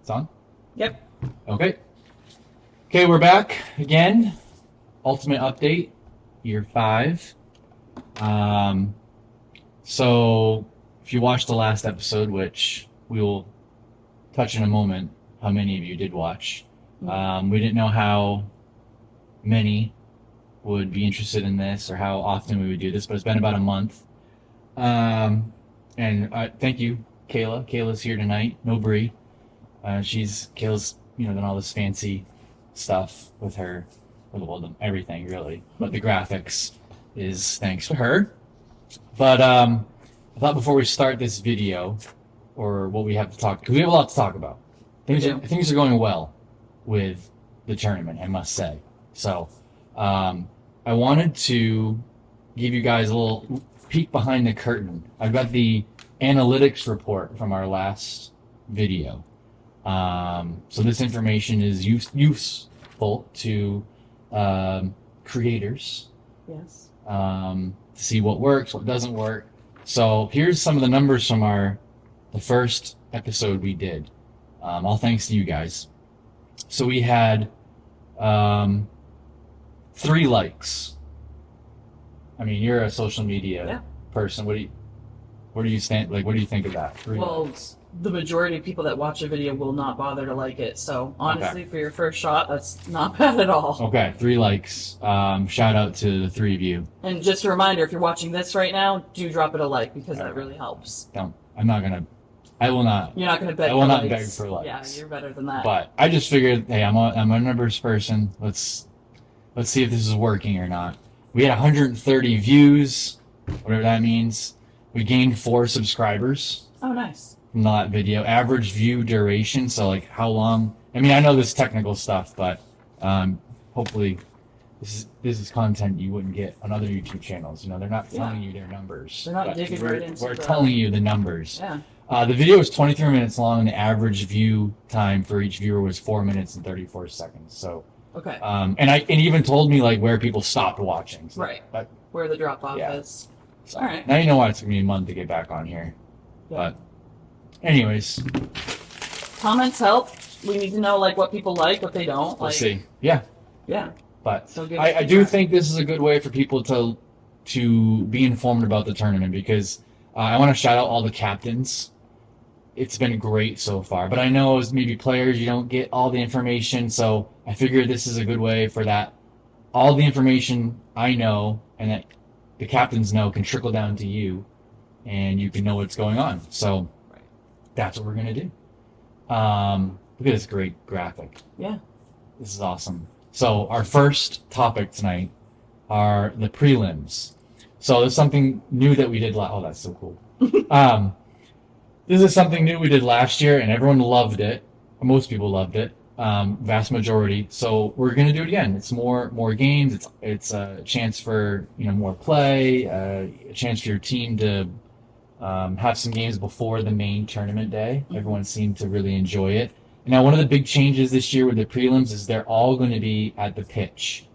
It's on? Yep. Okay. Okay, we're back again. Ultimate update, year 5. So if you watched the last episode, which we will touch in a moment, how many of you did watch. We didn't know how many would be interested in this or how often we would do this, but it's been about a month. And thank you, Kayla. Kayla's here tonight. No Bree. Kayla's done all this fancy stuff with her, everything really, but the graphics is thanks to her. But I thought before we start this video, or what we have to talk, because we have a lot to talk about. Things are going well with the tournament, I must say. So I wanted to give you guys a little peek behind the curtain. I've got the analytics report from our last video. So this information is useful to creators. Yes. To see what works, what doesn't work. So here's some of the numbers from the first episode we did. All thanks to you guys. So we had 3 likes. I mean, you're a social media person. Where do you stand? Like, what do you think of that? 3 likes. The majority of people that watch a video will not bother to like it. So honestly, for your first shot, that's not bad at all. Okay, 3 likes. Shout out to the 3 of you. And just a reminder, if you're watching this right now, do drop it a like because that really helps. I will not. You're not going to beg. I will not beg for likes. Yeah, you're better than that. But I just figured, hey, I'm a numbers person. Let's see if this is working or not. We had 130 views, whatever that means. We gained 4 subscribers. Oh, nice. From that video. Average view duration, so like how long. I mean, I know this technical stuff, but hopefully this is content you wouldn't get on other YouTube channels. They're not telling you their numbers. They're not digging right into We're telling you the numbers. Yeah. The video was 23 minutes long, and the average view time for each viewer was 4 minutes and 34 seconds. So. Okay. And it even told me like where people stopped watching. So right. Where the drop off is. So, all right. Now you know why it took me a month to get back on here. Yeah. But anyways. Comments help. We need to know like what people like, what they don't. We'll see. Yeah. Yeah. But so I do think this is a good way for people to be informed about the tournament because I want to shout out all the captains. It's been great so far. But I know as maybe players, you don't get all the information. So I figured this is a good way for that. All the information I know and that the captains know can trickle down to you and you can know what's going on. So that's what we're going to do. Look at this great graphic. Yeah. This is awesome. So our first topic tonight are the prelims. So there's something new that we did. Oh, that's so cool. This is something new we did last year, and everyone loved it. Most people loved it, vast majority. So we're going to do it again. It's more games. It's a chance for more play, a chance for your team to have some games before the main tournament day. Everyone seemed to really enjoy it. Now, one of the big changes this year with the prelims is they're all going to be at the pitch.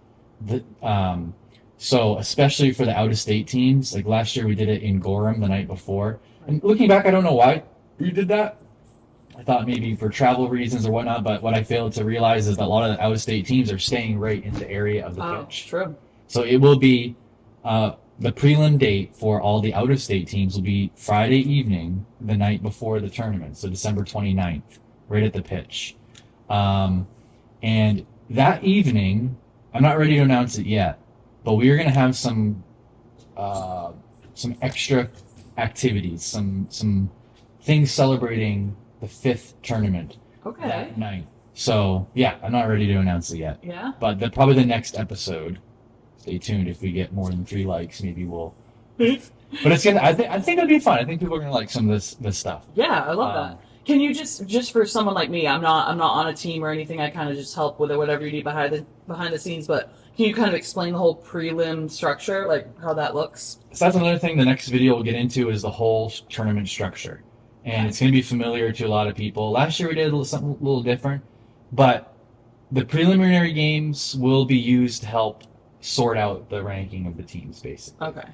So especially for the out-of-state teams, like last year we did it in Gorham the night before. And looking back, I don't know why we did that. I thought maybe for travel reasons or whatnot, but what I failed to realize is that a lot of the out-of-state teams are staying right in the area of the pitch. True. So it will be, the prelim date for all the out-of-state teams will be Friday evening, the night before the tournament, so December 29th, right at the pitch. And that evening, I'm not ready to announce it yet, but we are going to have some extra activities, some things celebrating the 5th tournament that night. So yeah, I'm not ready to announce it yet. Yeah. But probably the next episode. Stay tuned. If we get more than 3 likes, maybe we'll. But it's gonna. I think it'll be fun. I think people are gonna like some of this stuff. Yeah, I love that. Can you just for someone like me, I'm not on a team or anything. I kind of just help with it, whatever you need behind the scenes. But can you kind of explain the whole prelim structure, like how that looks? So that's another thing the next video we'll get into is the whole tournament structure. And it's going to be familiar to a lot of people. Last year we did something a little different, but the preliminary games will be used to help sort out the ranking of the teams, basically. Okay.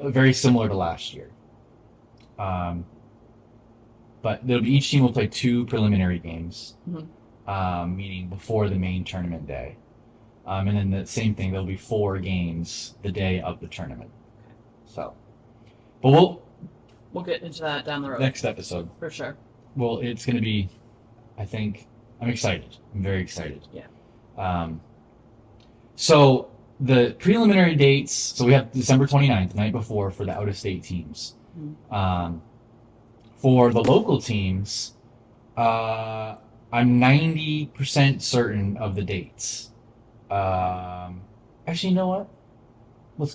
Very similar to last year. but each team will play 2 preliminary games, Mhm. meaning before the main tournament day. And then the same thing, there'll be 4 games the day of the tournament. So, but We'll get into that down the road. Next episode. For sure. Well, it's going to be, I think, I'm excited. I'm very excited. Yeah. So the preliminary dates, so we have December 29th, the night before, for the out-of-state teams. Mm-hmm. For the local teams, I'm 90% certain of the dates. Actually, you know what?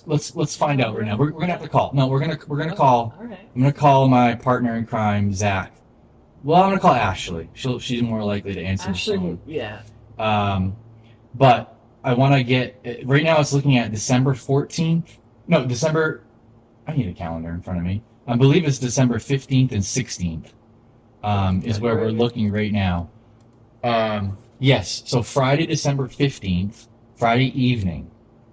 Let's find out right now. We're gonna have to call. No, we're gonna call. All right. I'm gonna call my partner in crime, Zach. Well, I'm gonna call Ashley. She's more likely to answer the phone. Yeah. But I want to get right now. It's looking at December 14th. No, December. I need a calendar in front of me. I believe it's December 15th and 16th. Is where we're looking right now. Yes. So Friday, December 15th, Friday evening,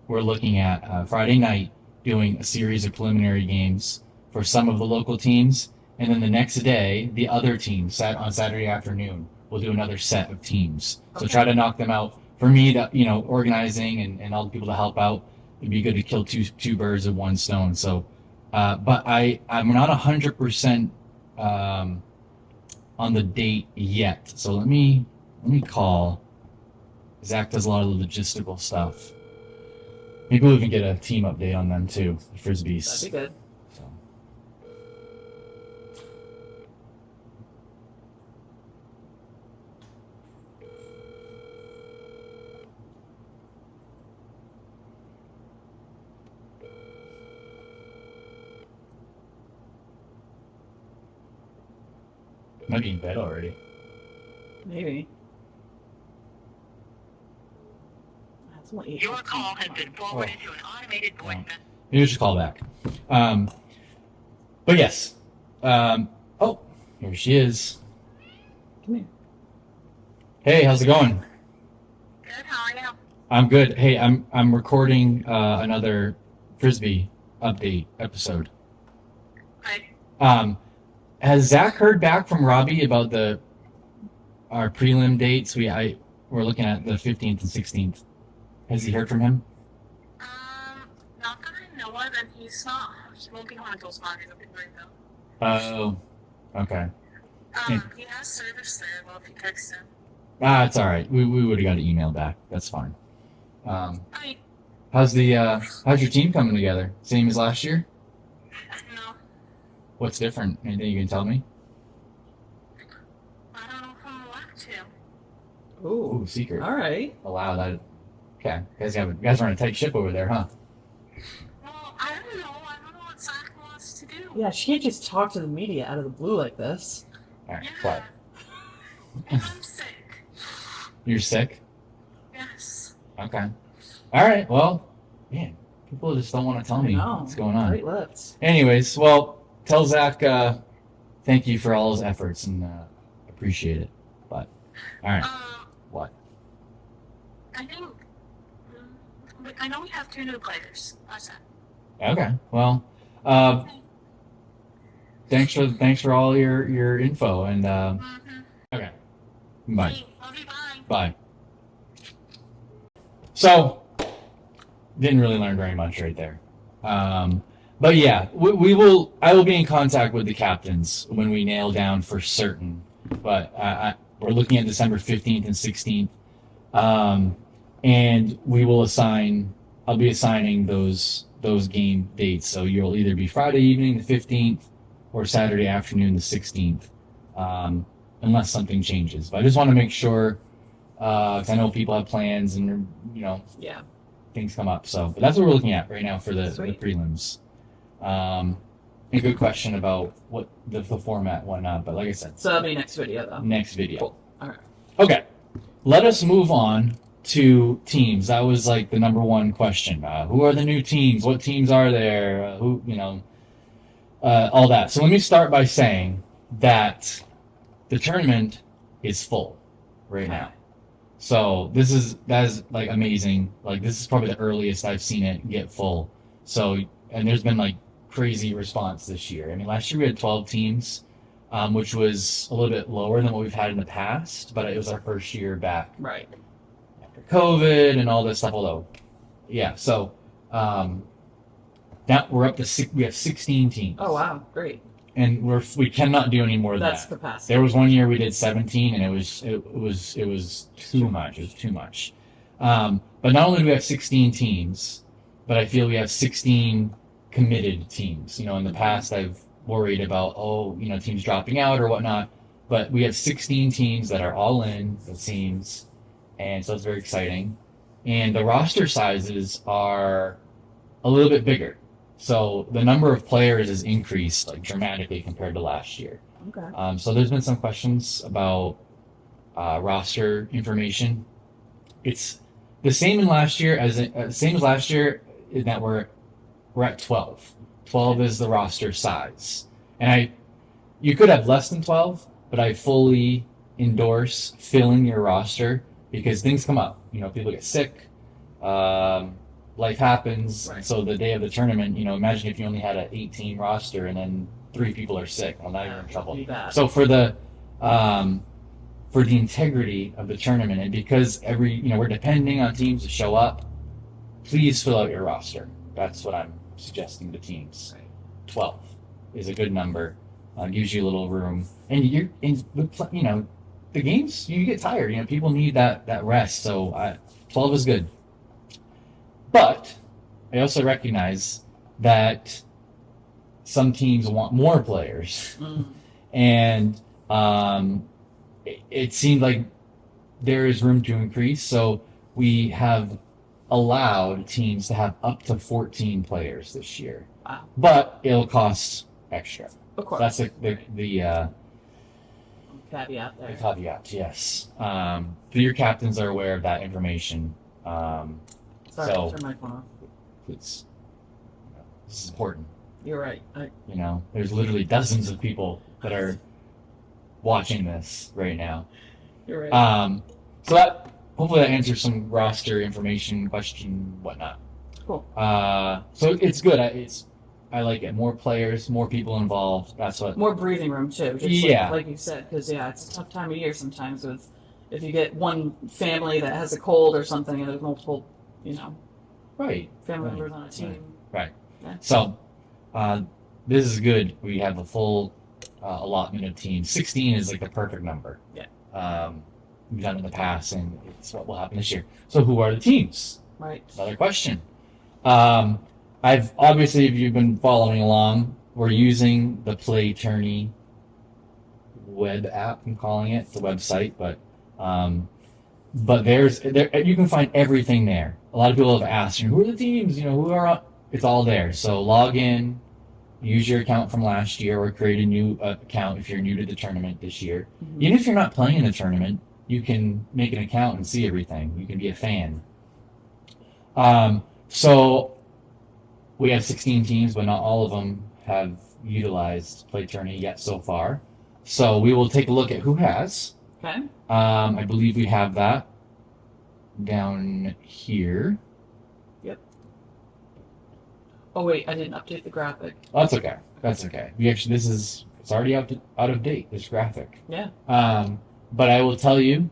we're looking at Friday night doing a series of preliminary games for some of the local teams, and then the next day, the other teams on Saturday afternoon, we'll do another set of teams. So try to knock them out. For me, to organizing and all the people to help out, it'd be good to kill two birds with one stone. So, but I'm not 100% on the date yet. So let me call. Zach does a lot of the logistical stuff. Maybe we can get a team update on them too, the Frisbees. That'd be good. So. Might be in bed already. Maybe. Your call has been forwarded to an automated voice message. Maybe we should call back. But yes. Oh, here she is. Come here. Hey, how's it going? Good, how are you? I'm good. Hey, I'm recording another Frisbee update episode. Good. Has Zach heard back from Robbie about our prelim dates? We're looking at the 15th and 16th. Has he heard from him? Not that I know of, and he won't be home until Sunday, it'll be great though. Oh, okay. He has service there, well, if you text him. It's all right. We would have got an email back. That's fine. Hi. How's your team coming together? Same as last year? No, What's different? Anything you can tell me? I don't know if I'm allowed to. Ooh. Ooh, secret. All right. Allow that. Okay. You guys are on a tight ship over there, huh? Well, I don't know what Zach wants to do. Yeah, she can't just talk to the media out of the blue like this. All right, Yeah. quiet. And I'm sick. You're sick? Yes. Okay. All right. Well, man, people just don't want to tell me what's going on. Great lips. Anyways, well, tell Zach thank you for all his efforts and appreciate it. But, all right. What? I think I know we have 2 new players. That's it. Okay. Well, thanks for all your info and okay. Bye. Hey, love you, bye. Bye. So, didn't really learn very much right there. But yeah, I will be in contact with the captains when we nail down for certain. But we're looking at December 15th and 16th. And we will I'll be assigning those game dates. So you'll either be Friday evening, the 15th, or Saturday afternoon, the 16th. Unless something changes. But I just want to make sure, because I know people have plans and, Yeah. things come up. So, but that's what we're looking at right now for the prelims. A good question about what the format and whatnot. But like I said, So that'll be next video, though. next video. Cool. All right. Okay. Let us move on to teams. That was like the number one question. Who are the new teams? What teams are there? All that. So let me start by saying that the tournament is full right now. So that is like amazing. Like this is probably the earliest I've seen it get full. So, and there's been like crazy response this year. I mean, last year we had 12 teams. which was a little bit lower than what we've had in the past, but it was our first year back Right. after COVID and all this stuff. Although, yeah, so now we're up to we have 16 teams. Oh wow, great. And we cannot do any more than That's that. capacity. There was one year we did 17, and it was too much. It was too much. But not only do we have 16 teams, but I feel we have 16 committed teams. In the past I've worried about teams dropping out or whatnot, but we have 16 teams that are all in, it seems, and so it's very exciting. And the roster sizes are a little bit bigger. So the number of players has increased dramatically compared to last year. Okay. So there's been some questions about roster information. It's the same as last year in that we're at 12. 12 is the roster size, and you could have less than 12, but I fully endorse filling your roster because things come up. People get sick. Life happens. Right. So the day of the tournament, imagine if you only had an 8-team roster and then 3 people are sick. Well, now you're in trouble. So for the integrity of the tournament, and because we're depending on teams to show up, please fill out your roster. That's what I'm suggesting to teams. Right. 12 is a good number. Gives you a little room, and the games you get tired. People need that rest. So 12 is good. But I also recognize that some teams want more players, and it seemed like there is room to increase. So we have allowed teams to have up to 14 players this year. Wow. But it'll cost extra. Of course. That's the caveat there. the caveat, yes. Your captains are aware of that information. Sorry, so- turn my phone off. This is important. You're right. There's literally dozens of people that are watching this right now. You're right. So that hopefully that answers some roster information, question, whatnot. Cool. So it's good. I like it. More players, more people involved. That's what. More breathing room too. Just Yeah. like you said, because it's a tough time of year sometimes if you get one family that has a cold or something and there's multiple, Right. family Right. members on a team. Right. Yeah. So this is good. We have a full allotment of teams. 16 is like the perfect number. Yeah. We've done it in the past, and it's what will happen this year. So who are the teams? Right. Another question. If you've been following along, we're using the Play Tourney web app. I'm calling it the website, but you can find everything there. A lot of people have asked, who are the teams? It's all there. So log in, use your account from last year, or create a new account if you're new to the tournament this year. Mhm. Even if you're not playing in the tournament, you can make an account and see everything. You can be a fan. So we have 16 teams, but not all of them have utilized Play Tourney yet so far. So we will take a look at who has. Okay. I believe we have that down here. Oh wait, I didn't update the graphic. Oh, that's okay. That's okay. It's already out of date, this graphic. Yeah. But I will tell you,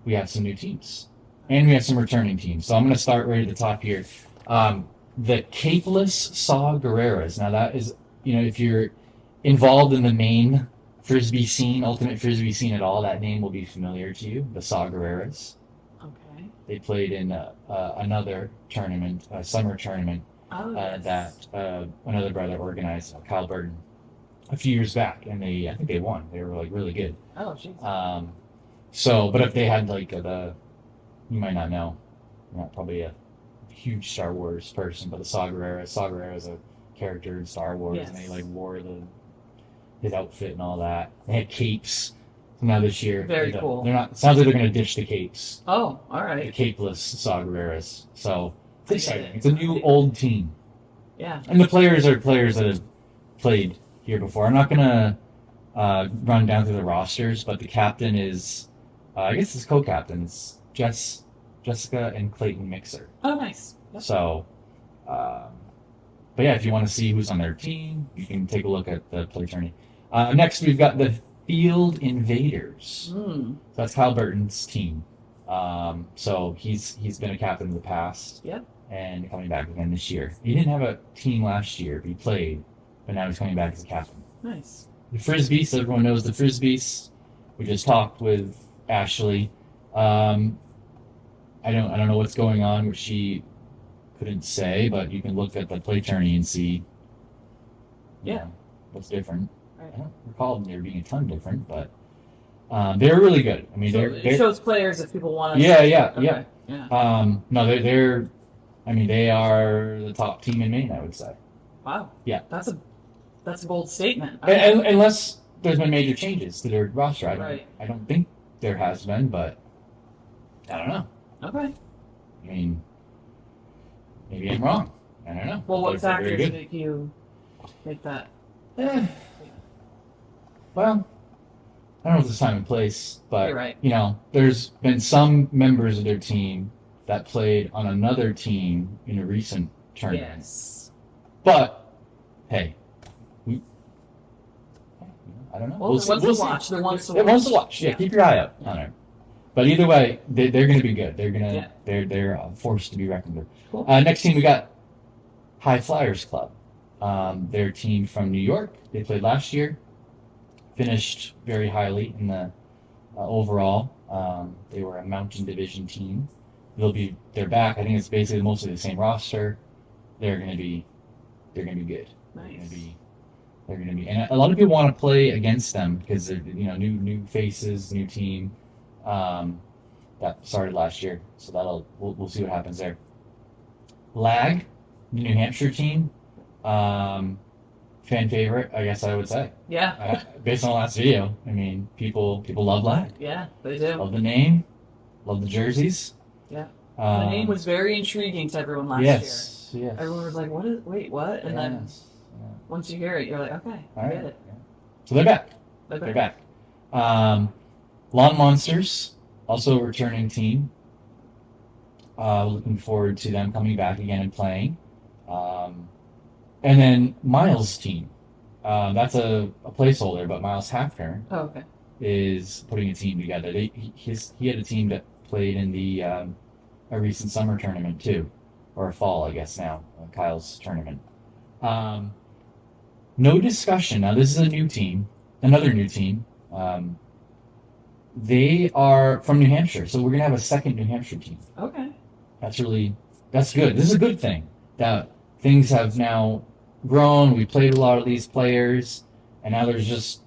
we have some new teams. And we have some returning teams. So I'm going to start right at the top here. The Capeless Saw Guerreras. Now that is, if you're involved in the main Frisbee scene, ultimate Frisbee scene at all, that name will be familiar to you, the Saw Guerreras. Okay. They played in another tournament, a summer tournament, Oh, yes. that another brother organized, Kyle Burton, a few years back, and I think they won. They were really good. Oh, jeez. But if they had you might not know, you're not probably a huge Star Wars person, but the Saw Gerrera is a character in Star Wars, Yes. and they wore his outfit and all that. They had capes. So now this year, Very cool. They're not. Sounds like they're going to ditch the capes. Oh, all The right. capeless Saw Gerreras. So it's I get exciting. it. It's a new old team. Yeah. And the players are players that have played here before. I'm not going to run down through the rosters, but the captain is, I guess his co-captains, Jessica and Clayton Mixer. Oh, nice. Yep. So, but yeah, if you want to see who's on their team, you can take a look at the Play Tourney. Next, we've got the Field Invaders. Hmm. So that's Kyle Burton's team. So he's been a captain in the past. Yep. And coming back again this year. He didn't have a team last year, but he played. But now he's coming back as a captain. Nice. The Frisbees, everyone knows the Frisbees. We just talked with Ashley. I don't know what's going on, which she couldn't say, but you can look at the play tourney and see. What's different. Right. I don't recall there being a ton different, but they're really good. I mean, So they're it shows players if people want to. yeah. Yeah. No, they're. I mean, they are the top team in Maine, I would say. Wow. Yeah. That's a bold statement. And unless there's been major changes to their roster, I don't think there has been, but I don't know. Okay. I mean, maybe I'm wrong. I don't know. Well, what They're factors very good. make you make that? Well, I don't know if it's time and place, but You're right. there's been some members of their team that played on another team in a recent tournament. Yes. But hey, I don't know. Well, We'll they're see. ones to watch. It wants to watch. Yeah, keep your eye out on it. But either way, they're going to be good. They're gonna they're a force to be reckoned with. Cool. Next team we got High Flyers Club. Their team from New York. They played last year. Finished very highly in the overall. They were a Mountain Division team. They're back. I think it's basically mostly the same roster. They're going to be good. Nice. They're going to be, and a lot of people want to play against them because they're new faces, new team that started last year. So we'll see what happens there. Lag, the New Hampshire team, fan favorite, I guess I would say. Yeah. Based on the last video, I mean, people love Lag. Yeah, they do. Love the name, love the jerseys. Yeah. The name was very intriguing to everyone last year. Yes. Everyone was like, wait, what? And then once you hear it, you're like, okay, I get it. Yeah. So they're back. They're back. Lawn Monsters, also a returning team. Looking forward to them coming back again and playing. And then Miles' team. That's a placeholder, but Miles Hafner is putting a team together. He had a team that played in the a recent summer tournament too, or a fall, I guess now, Kyle's tournament. No discussion. Now this is another new team. They are from New Hampshire, so we're gonna have a second New Hampshire team. Okay. That's good. This is a good thing that things have now grown. We played a lot of these players, and now there's just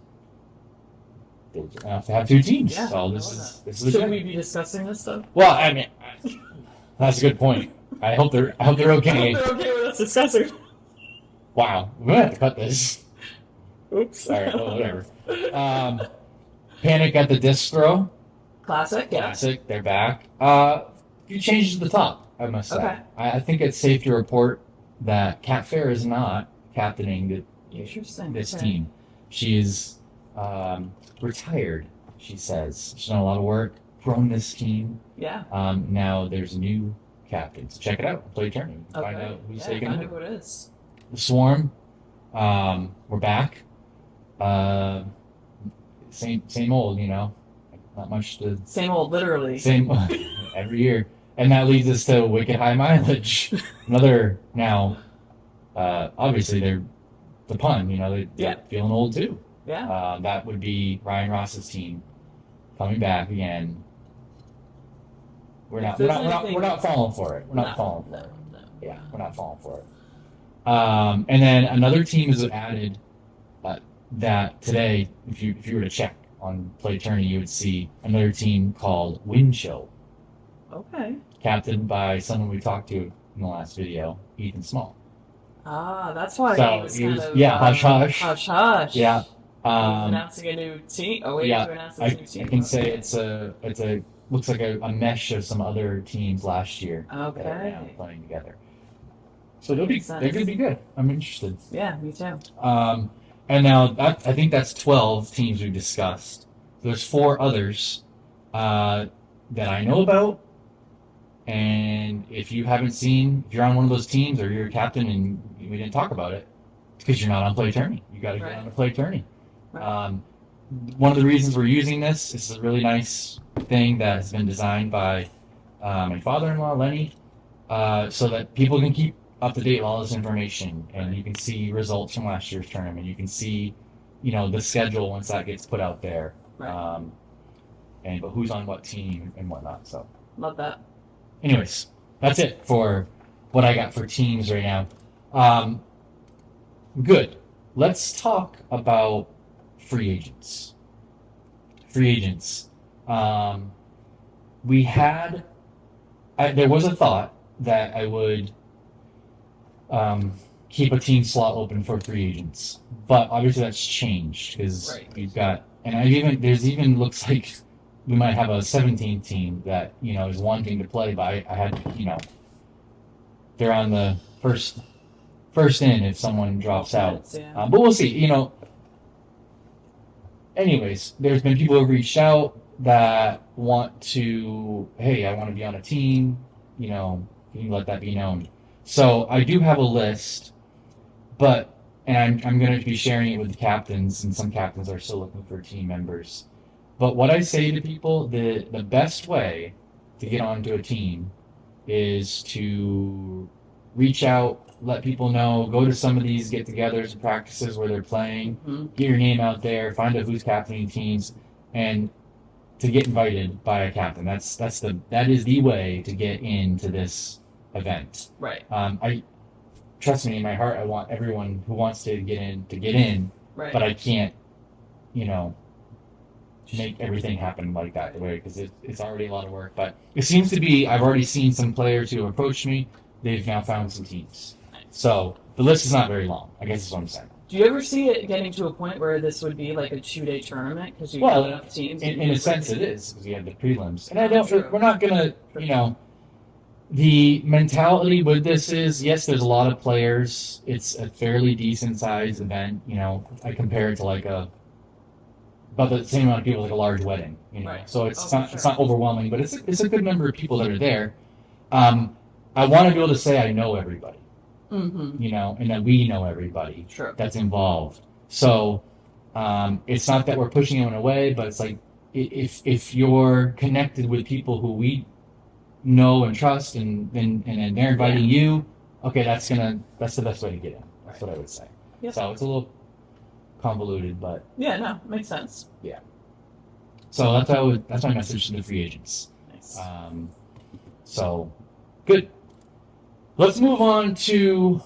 they have to have two teams. Yeah, so this is a Should good. we be discussing this stuff? Well, I mean, that's a good point. I hope they're okay. They're okay with us discussing. Wow, we're gonna have to cut this. Oops. All right, well, whatever. Panic at the Disc Throw. Classic. Classic. They're back. Few changes at the top, I must say. Okay. I think it's safe to report that Kat Fair is not captaining this team. She is retired, she says. She's done a lot of work, grown this team. Yeah. Now there's a new captain. So check it out. Play tournament. Okay. Find out who's Find taking out it. who it is. The Swarm. We're back. Same old, Not much to Same old, literally. same every year. And that leads us to Wicked High Mileage. Another now, obviously they're the pun, they're feeling old too. Yeah. That would be Ryan Ross's team coming back again. We're not falling for it. We're not falling for it. No. Yeah, we're not falling for it. And then another team is added that today, if you were to check on Play Tourney, you would see another team called Wind Chill. Okay. Captained by someone we talked to in the last video, Ethan Small. Ah, that's why So he was he kind was- of yeah, hush hush. Hush hush. Yeah. Announcing a new team. Oh wait, yeah, to announce I this new team. can say it's a looks like a mesh of some other teams last year that are now Okay. playing together. So they're Makes sense. going to be good. I'm interested. Yeah, me too. And now I think that's 12 teams we've discussed. There's 4 others that I know about. And if you haven't seen, if you're on one of those teams or you're a captain and we didn't talk about it, it's because you're not on Play Tourney. You got to get on a Play Tourney. Right. One of the reasons we're using this is a really nice thing that has been designed by my father-in-law, Lenny, so that people can keep up to date with all this information, and you can see results from last year's tournament. You can see, the schedule once that gets put out there, Right. but who's on what team and whatnot. So, Love that. anyways, that's it for what I got for teams right now. Good. Let's talk about free agents. Free agents. We had. There was a thought that I would keep a team slot open for free agents, but obviously that's changed because Right. we've got, and there's even looks like we might have a 17 team that is wanting to play, but I had they're on the first in if someone drops out. Yeah. But we'll see. Anyways, there's been people who have reached out that want to, hey, I want to be on a team. Can you let that be known? So I do have a list, and I'm going to be sharing it with the captains, and some captains are still looking for team members. But what I say to people, the best way to get onto a team is to reach out, let people know, go to some of these get-togethers and practices where they're playing, get your name out there, find out who's captaining teams, and to get invited by a captain. That is the way to get into this event. Right. I trust me, in my heart, I want everyone who wants to get in, Right. but I can't, make everything happen like that the way, because it's already a lot of work. But it seems to be, I've already seen some players who approached me. They've now found some teams. So the list is not very long, I guess is what I'm saying. Do you ever see it getting to a point where this would be like a 2-day tournament because you Well, have enough teams? In a sense, it is, because we have the prelims. And True. we're not going to, the mentality with this is, yes, there's a lot of players. It's a fairly decent sized event. I compare it to about the same amount of people like a large wedding. Right. So it's Oh, not for it's sure. not overwhelming, but it's a good number of people that are there. I want to be able to say I know everybody, Mm-hmm. and that we know everybody Sure. that's involved. So it's not that we're pushing anyone away, but it's like if you're connected with people who we know and trust, and they're inviting you, okay, that's the best way to get in. That's what I would say. Yep. So it's a little convoluted, but Yeah, no, makes sense. so that's my message to the free agents. Nice. So good. Let's move on to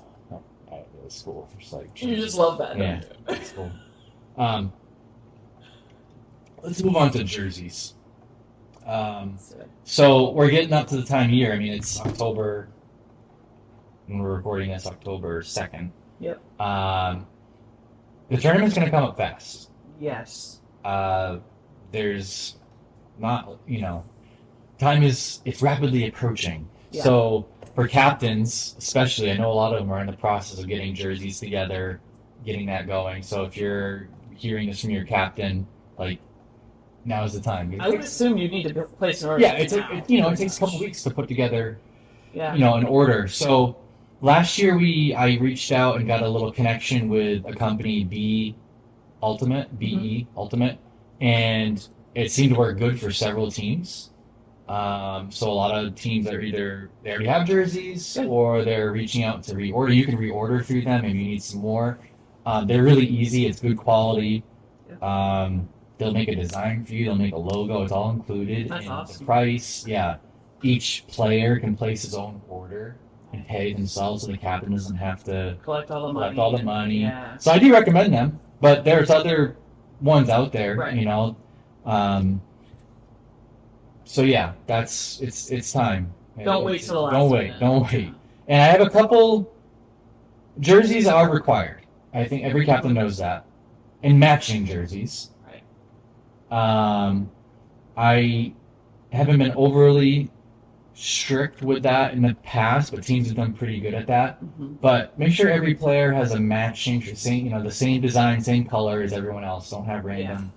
school. You just love that. Yeah, that's cool. Let's move on to jerseys. So we're getting up to the time of year. I mean, it's October, when we're recording this, October 2nd. Yep. The tournament's going to come up fast. Yes. There's not, time it's rapidly approaching. Yeah. So for captains, especially, I know a lot of them are in the process of getting jerseys together, getting that going. So if you're hearing this from your captain, now's the time. I would assume you need to place an order. Yeah, it takes a couple weeks to put together, Yeah. an order. So last year I reached out and got a little connection with a company, BE Ultimate, and it seemed to work good for several teams. So a lot of teams are either they already have jerseys or they're reaching out to reorder. You can reorder through them if you need some more. They're really easy. It's good quality. They'll make a design for you. They'll make a logo. It's all included That's in awesome. the price. Yeah. Each player can place his own order and pay themselves, so the captain doesn't have to Collect all the money. collect all the money. Yeah. So I do recommend them, but there's other ones out there, Right. So yeah, it's time. Don't wait till the last Don't minute. wait. And I have a couple jerseys are required. I think every captain knows that. And matching jerseys. Right. I haven't been overly strict with that in the past, but teams have done pretty good at that. Mm-hmm. But make sure every player has a matching, the same design, same color as everyone else. Don't have random.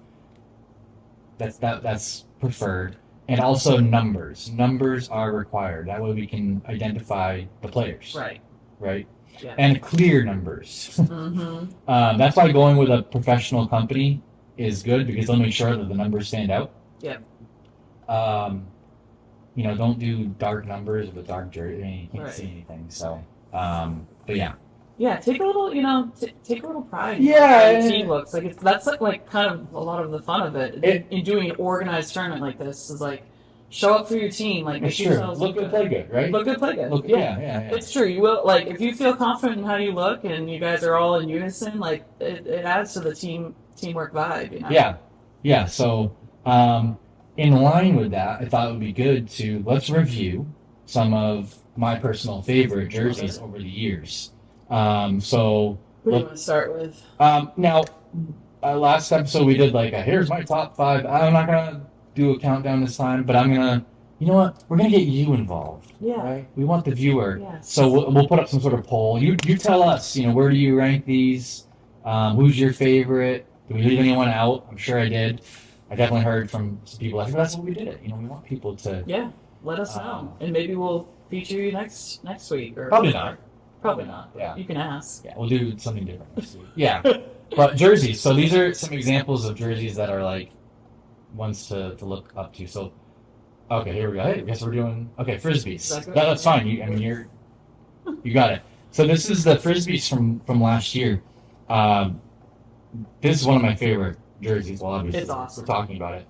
That's preferred. And also numbers. Numbers are required. That way we can identify the players. Right. Right. Yeah. and clear numbers. Mm-hmm. That's why going with a professional company is good because they'll make sure that the numbers stand out. Yeah. Don't do dark numbers with dark jersey. I mean, you can't Right. see anything. So, but yeah. Yeah, take a little, take a little pride. Yeah, in how your team looks like that's like kind of a lot of the fun of it. In doing an organized tournament like this is like show up for your team. Like It's make true. yourselves Look good, play good, right? Look good, play good. Yeah. It's true. You will like if you feel confident in how you look and you guys are all in unison. Like it adds to the teamwork vibe. You know? Yeah. So, in line with that, I thought it would be good to let's review some of my personal favorite jerseys over the years. So What do you want to start with? now, last episode we did like here's my top 5. I'm not gonna do a countdown this time, but I'm gonna. You know what? We're gonna get you involved. Yeah. Right? We want the viewer. Yes. So we'll put up some sort of poll. You tell us. Where do you rank these? Who's your favorite? Did we leave anyone out? I'm sure I did. I definitely heard from some people. I think that's what we did it. We want people to. Yeah. Let us know, and maybe we'll feature you next week. Or Probably not. Probably not. Yeah. You can ask. Yeah, we'll do something different next week. Yeah. But jerseys. So these are some examples of jerseys that are like ones to look up to. So, okay, here we go. Hey, I guess we're doing frisbees. That's fine. You got it. So this is the frisbees from last year. This is one of my favorite jerseys. Well, obviously, It's awesome. we're talking about it.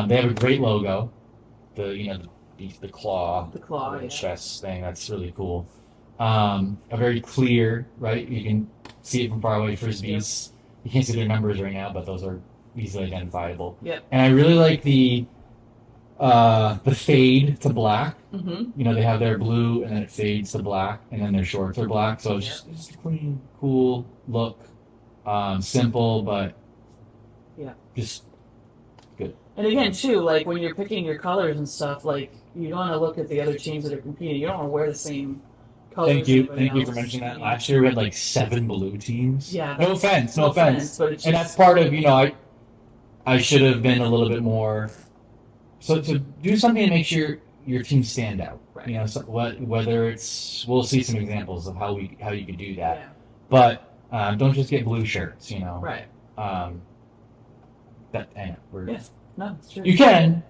They have a great logo. The claw, the chest thing. That's really cool. A very clear, right? You can see it from far away. Frisbees. You can't see their numbers right now, but those are easily identifiable. Yep. And I really like the fade to black. Mm-hmm. They have their blue, and then it fades to black, and then their shorts are black. So it's just a clean, cool look. Simple, but just good. And again, too, like when you're picking your colors and stuff, like you want to look at the other teams that are competing. You don't want to wear the same colors. Thank you for mentioning that. Last year we had like 7 blue teams. Yeah. No offense. But it's And just, that's part of I should have been a little bit more. So to do something that makes your team stand out. Right. Whether it's we'll see some examples of how you could do that. Yeah. But don't just get blue shirts. Right. No, it's true. You can,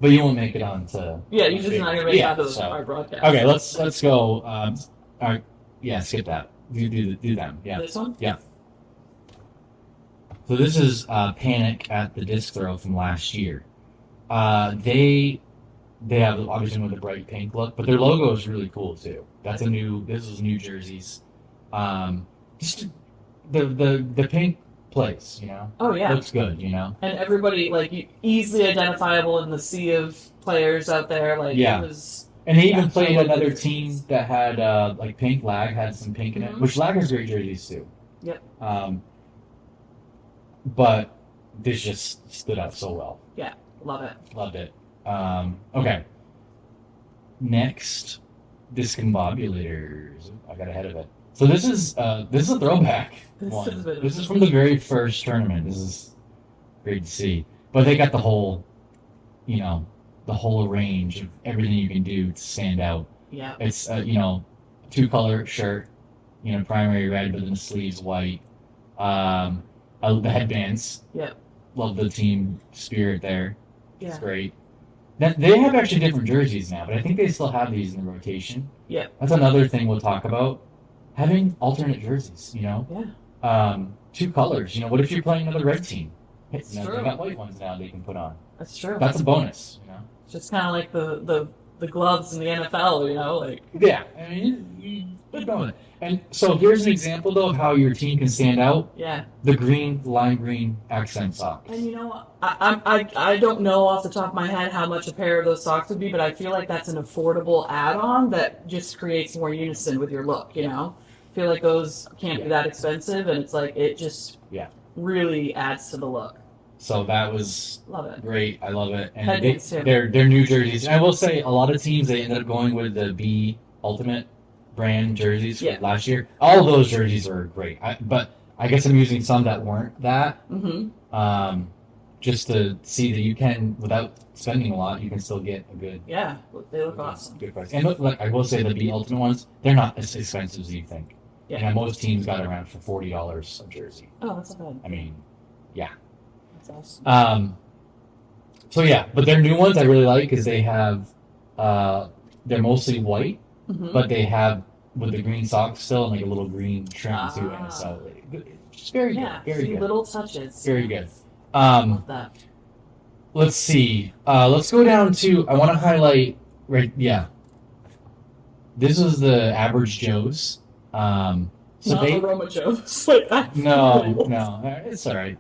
but you won't make it on to. Yeah, you're just not gonna make it onto our broadcast. Okay, let's go. All right, skip that. Do them. Yeah. This one. Yeah. So this is Panic at the Disc Throw from last year. They have obviously with the bright pink look, but their logo is really cool too. This is new jerseys. Just the pink plays, Oh yeah. looks good, And everybody easily identifiable in the sea of players out there. Yeah. It was. And they even played another team that had pink. Lag had some pink in it, which Lag has great jerseys too. Yep. But this just stood out so well. Yeah, love it. Loved it. Okay. Next, Discombobulators. I got ahead of it. So this is a throwback one. This is from the very first tournament. This is great to see. But they got the whole range of everything you can do to stand out. Yeah. It's 2-color shirt, primary red, but then the sleeves white. The headbands. Yep. Love the team spirit there. Yeah. It's great. They have actually different jerseys now, but I think they still have these in the rotation. Yeah. That's another thing we'll talk about. Having alternate jerseys, Yeah. 2 colors. What if you're playing another red team? It's They true. got white ones now they can put on. That's true. That's a bonus, It's just kind of like the gloves in the NFL, Yeah, I mean, you're going. And so here's an example, though, of how your team can stand out. Yeah. The lime green accent socks. And I don't know off the top of my head how much a pair of those socks would be, but I feel like that's an affordable add-on that just creates more unison with your look, I feel like those can't be that expensive, and it's it just really adds to the look. So that was Love it. Great. I love it. And Headbands, too. they're new jerseys. And I will say, a lot of teams, they ended up going with the B Ultimate brand jerseys from last year. All of those jerseys are great. But I guess I'm using some that weren't that. Mm-hmm. Just to see that you can, without spending a lot, you can still get a good. Yeah, they look awesome. Good price. And look, I will say the B Ultimate ones, they're not as expensive as you think. Yeah. And most teams got it around for $40 a jersey. Oh, that's not bad. I mean, yeah. That's awesome. So yeah, but their new ones I really like because they have, they're mostly white, Mhm. but they have with the green socks still and like a little green trim too, and so it's very Yeah, good, very see, good, little touches. very good. Love that. Let's see. Let's go down to. I want to highlight. Right. Yeah. This is the average Joes. So Not they. Aroma Joe's. Like that. No, it's all right.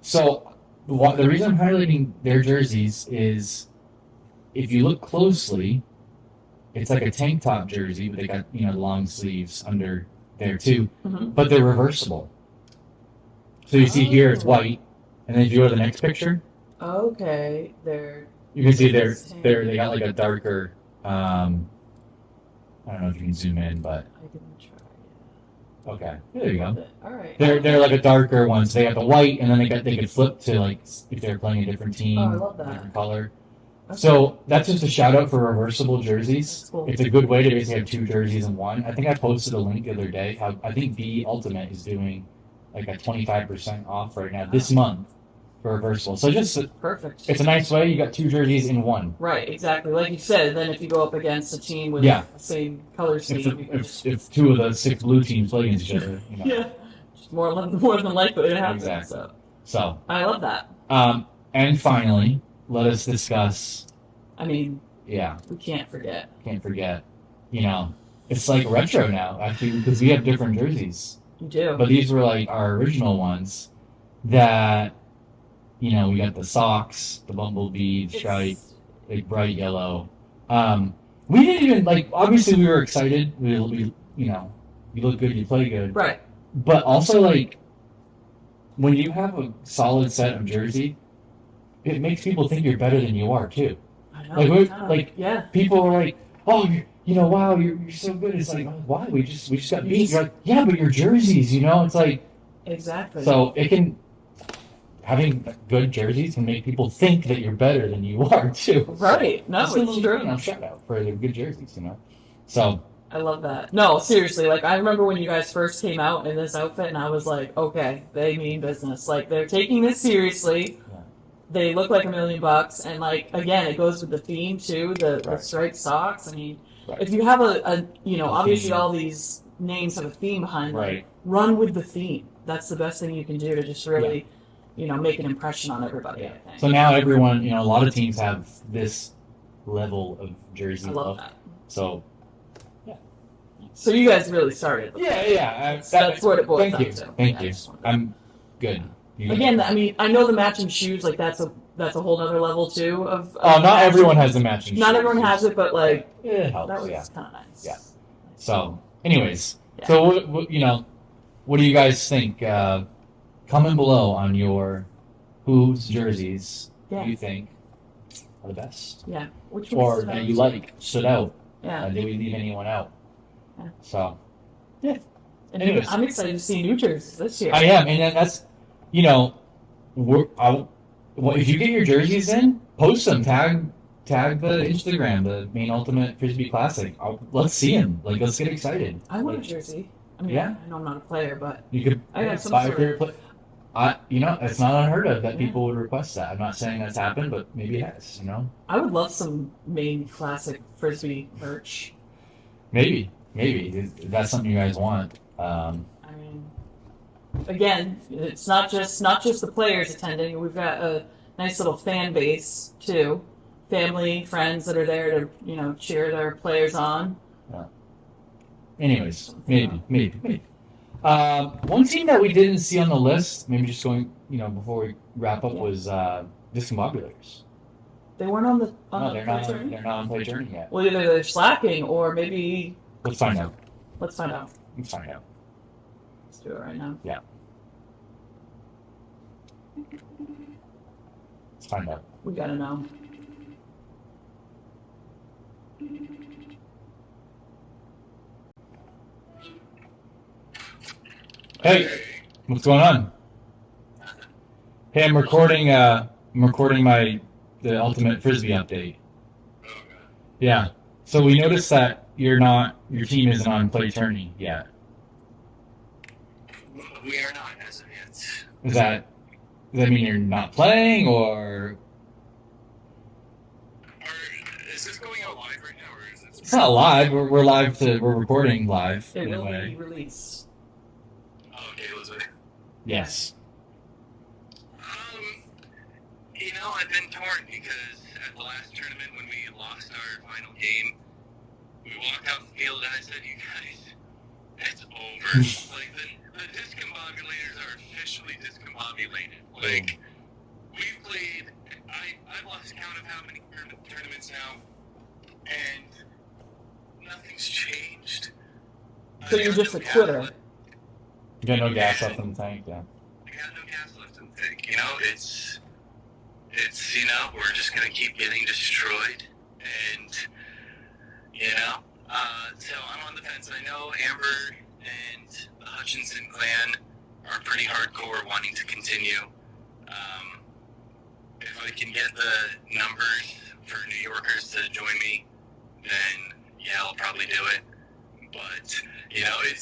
So the reason I'm highlighting their jerseys is, if you look closely, it's like a tank top jersey, but they got long sleeves under there too, Mhm. but they're reversible. So you see here it's white, and then if you go to the next picture, Okay, you can see they got like a darker. I don't know if you can zoom in, but I can try. okay, there you go. All right. They're like a darker one. So they got the white, and then they could flip to like if they're playing a different team, Oh, I love that. different color. Okay. So that's just a shout out for reversible jerseys. That's cool. It's a good way to basically have two jerseys in one. I think I posted a link the other day. How I think B Ultimate is doing like a 25% off right now this month for reversible. So Perfect. it's a nice way. You got two jerseys in one. Right, exactly. Like you said, then if you go up against a team with Yeah. the same color scheme, you can just, If two of the 6 blue teams play against each other, yeah, just more than likely to happen. Exactly. So So I love that. and finally, let us discuss. I mean, Yeah, we can't forget. can't forget. It's like retro now actually because we have different jerseys. You do. But these were like our original ones that, we got the socks, the bumblebee stripe, like bright yellow. We didn't even obviously we were excited. We you look good, you play good. Right. But also like when you have a solid set of jersey, it makes people think you're better than you are too. I know. Yeah. People are like, oh, wow, you're so good. It's like, oh, why? We just got beat. You're like, yeah, but your jerseys, it's like. Exactly. So having good jerseys can make people think that you're better than you are too. Right. No, Just a it's little, true. shout out for the good jerseys, So I love that. No, seriously, I remember when you guys first came out in this outfit, and I was like, okay, they mean business. Like, they're taking this seriously. Yeah. They look like $1 million, and again, it goes with the theme too. The Right. striped socks. I mean, Right. if you have obviously all these names have a theme behind them. Right. Run with the theme. That's the best thing you can do to just really, make an impression on everybody. I think. So now everyone, a lot of teams have this level of jersey I love that. So So you guys really started. yeah. That's what it boils Thank down you. to. Thank Yeah, you. I just wanted to- I'm good. Again, I mean, I know the matching shoes, that's a whole other level too of not matching. everyone has the matching. Not shoes. everyone has it, but It helps. that was Yeah. kind of nice. Yeah. So, anyways, Yeah. so what do you guys think? Comment below on whose jerseys Yeah. you think are the best, Yeah. Which or one's that you stood out. Yeah. Did we leave anyone out? Yeah. So And anyways. I'm excited to see new jerseys this year. I am, and that's if you get your jerseys in, post them, tag the Instagram, the Maine Ultimate Frisbee Classic. Let's see them. Let's get excited. I want a jersey. I mean, Yeah. I know I'm not a player, but You could I got some buy sort a favorite play. It's not unheard of that Yeah. people would request that. I'm not saying that's happened, but maybe it has. I would love some Maine classic frisbee merch. Maybe if that's something you guys want. I mean, again, it's not just the players attending. We've got a nice little fan base too, family, friends that are there to cheer their players on. Anyways, maybe. One team that we didn't see on the list, maybe just going, before we wrap up, was Discombobulators. They weren't on the No, they're play not. journey? They're not on Play Journey yet. Well, either they're slacking or maybe Let's find out. let's find out. Let's find out. Let's do it right now. Let's find out. We gotta know. Hey, what's going on? Hey, I'm recording the Ultimate Frisbee update. Yeah. So we noticed that your team isn't on Play Tourney yet. We are not as of yet. Does that mean you're not playing, or Is this going out live right now, or is it? it's not live? We're live we're recording live It in a will be way. released. Oh, okay, Elizabeth. Yes. I've been torn because at the last tournament when we lost our final game, we walked out the field and I said, "You guys, it's over." Like the Discombobulators are officially discombobulated. Like we've played. I've lost count of how many tournaments now, and nothing's changed. So you're just a quitter. You got no gas left in the tank, yeah. I got no gas left in the tank. It's we're just gonna keep getting destroyed, and so I'm on the fence. I know Amber and the Hutchinson clan are pretty hardcore, wanting to continue. If I can get the numbers for New Yorkers to join me, then yeah, I'll probably do it. But it's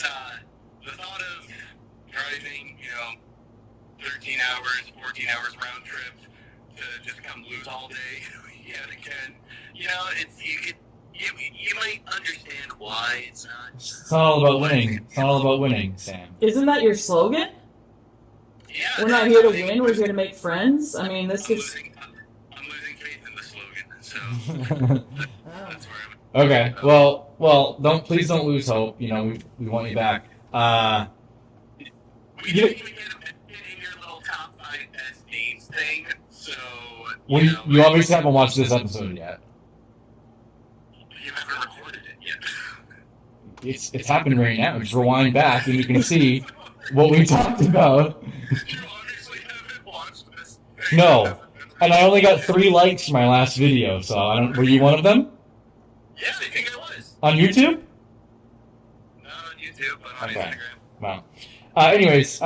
the thought of driving 13 hours, 14 hours round trip to just come lose all day yet again. You might understand why it's not. It's not all about winning. It's not all about winning, Sam. Isn't that your slogan? Yeah, We're not here to win. We're here to make friends. I mean, this I'm is. losing faith in the slogan, so that's where I'm. Okay. Well, please don't lose hope. We want you back. We didn't even get a mention in your little top 5 best names thing, so You obviously haven't watched this episode yet. You haven't recorded it yet. It's happening right now. Just rewind back and you can see what we talked about. You obviously haven't watched this. No. And I only got 3 likes for my last video, so I don't. Were you one of them? Yeah, I think I was. On YouTube? Not on YouTube, but on Okay. Instagram. Wow. Anyways,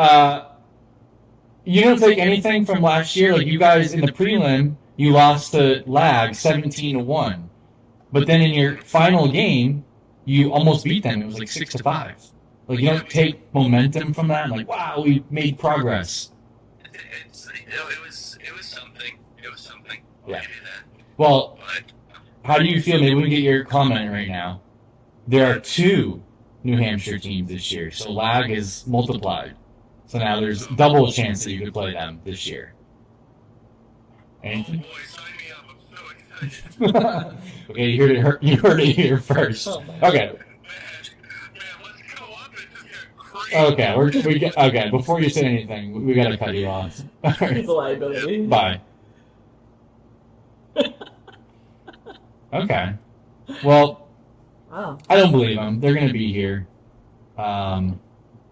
you don't take anything from last year. Like you guys in the prelim, you lost to Lag 17-1, but then in your final game, you almost beat them. It was like 6-5. Like you don't take momentum from that. Like wow, we made progress. It was something. It was something. Yeah. I do that. Well, But how do you feel? Maybe we can get your comment right now. There are 2 New Hampshire teams this year, so Lag is multiplied. So now there's double chance that you could play them this year. oh Anything? boy, sign me up! I'm so excited. Okay, you heard it here first. Oh my Okay, Man, let's go up and just get crazy. okay. Before you say anything, we gotta cut you off. All He's right, a liability. bye. Okay. Well, Wow. I don't believe him. They're gonna be here.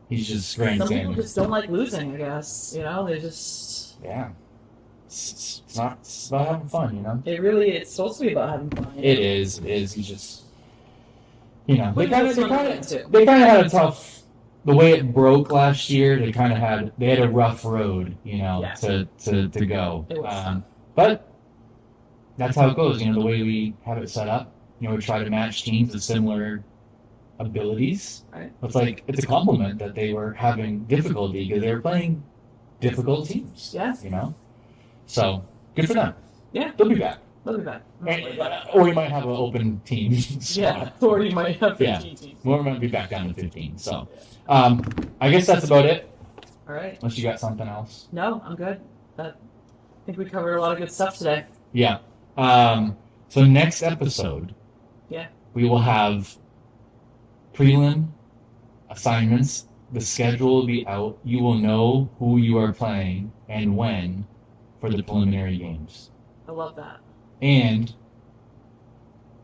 He's just Some people grandstanding. just don't like losing, I guess. They just. Yeah. It's about having fun, It's supposed to be about having fun. It is. He's just, they But kind that's of what I'm too. had a tough. The way it broke last year, they had a rough road, Yeah. to go. It was. But that's how it goes. The way we have it set up, we try to match teams with similar abilities. Right. It's a compliment that they were having difficulty because they were playing difficult teams. Yeah. So good for them. Yeah. They'll be back. Look at that. Or we might have an open team Yeah. spot. Or you might have 15 Yeah. teams. Or we might be back down to 15. So, I guess that's about it. All right. Unless you got something else. No, I'm good. I think we covered a lot of good stuff today. Yeah. So next episode, Yeah. we will have prelim assignments. The schedule will be out. You will know who you are playing and when for the preliminary games. I love that. And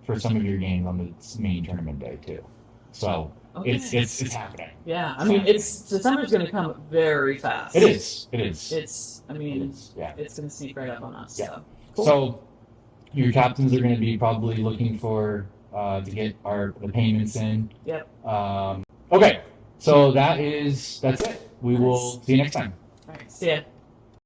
for some of your games on the main tournament day too. So Okay. it's happening. Yeah. I mean, December's going to come very fast. It is. Yeah. It is. Yeah. It's going to sneak right up on us. Yeah. So. Cool. So your captains are going to be probably looking for to get the payments in. Yep. Okay. So that's it. We will see you next time. All right. See ya.